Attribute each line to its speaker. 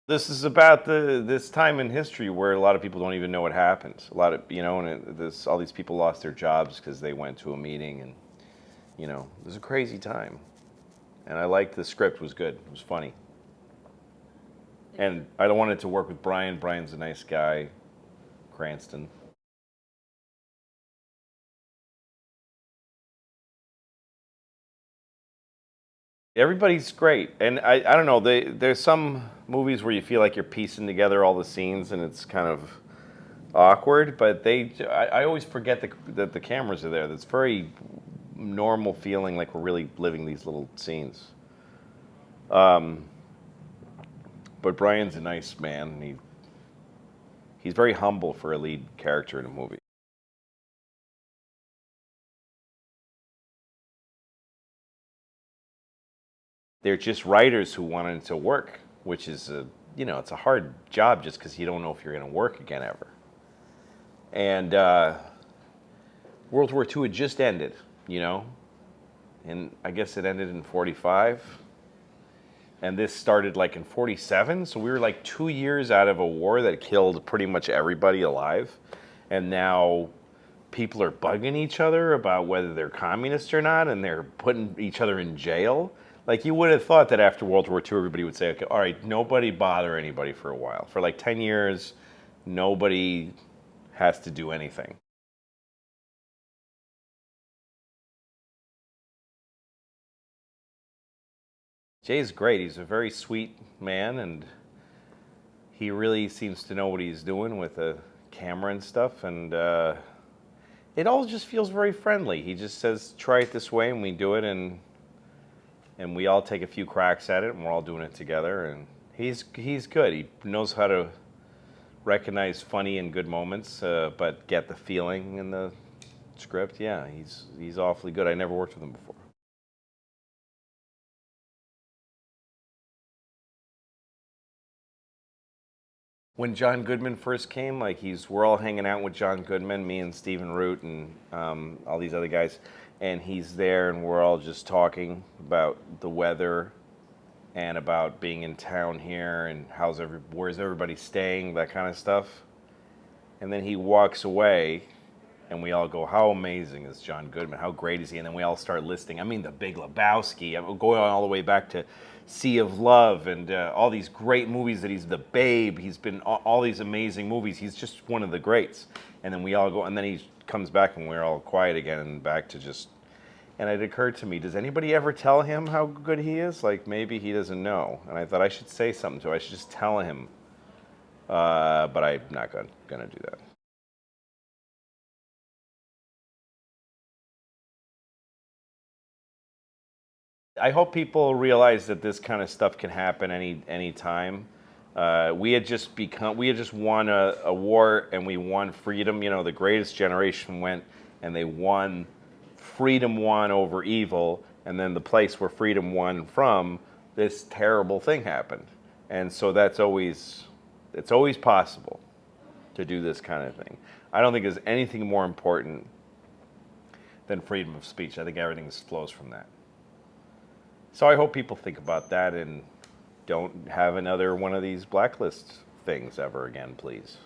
Speaker 1: This is about this time in history where a lot of people don't even know what happened. A lot of, and all these people lost their jobs because they went to a meeting, and it was a crazy time. And I liked the script was good. It was funny. And I wanted to work with Bryan. Bryan's a nice guy. Cranston. Everybody's great, and I don't know. There's some movies where you feel like you're piecing together all the scenes, and it's kind of awkward. But I always forget that the cameras are there. That's very normal feeling, like we're really living these little scenes. Um, but Bryan's a nice man, and he's very humble for a lead character in a movie. They're just writers who wanted to work, which is it's a hard job just because you don't know if you're going to work again ever. And World War II had just ended, and I guess it ended in 45. And this started like in 47, so we were like 2 years out of a war that killed pretty much everybody alive. And now people are bugging each other about whether they're communists or not, and they're putting each other in jail. Like, you would have thought that after World War II, everybody would say, okay, all right, nobody bother anybody for a while. For like 10 years, nobody has to do anything. Jay's great. He's a very sweet man, and he really seems to know what he's doing with the camera and stuff. And it all just feels very friendly. He just says, try it this way, and we do it, and we all take a few cracks at it, and we're all doing it together. And he's good. He knows how to recognize funny and good moments, but get the feeling in the script. Yeah, he's awfully good. I never worked with him before. When John Goodman first came, like we're all hanging out with John Goodman, me and Stephen Root and all these other guys, and he's there, and we're all just talking about the weather and about being in town here and where's everybody staying, that kind of stuff. And then he walks away, and we all go, how amazing is John Goodman? How great is he? And then we all start listing. I mean, The Big Lebowski. I'm going all the way back to Sea of Love and all these great movies that The Babe. He's been all these amazing movies. He's just one of the greats. And then we all go, and then he comes back, and we're all quiet again and back to just. And it occurred to me, does anybody ever tell him how good he is? Like, maybe he doesn't know. And I thought I should say something to him. I should just tell him. But I'm not going to do that. I hope people realize that this kind of stuff can happen any time. We had just won a war, and we won freedom. The greatest generation went, and they won. Freedom won over evil, and then the place where freedom won from, this terrible thing happened. And so it's always possible to do this kind of thing. I don't think there's anything more important than freedom of speech. I think everything flows from that. So I hope people think about that and don't have another one of these blacklist things ever again, please.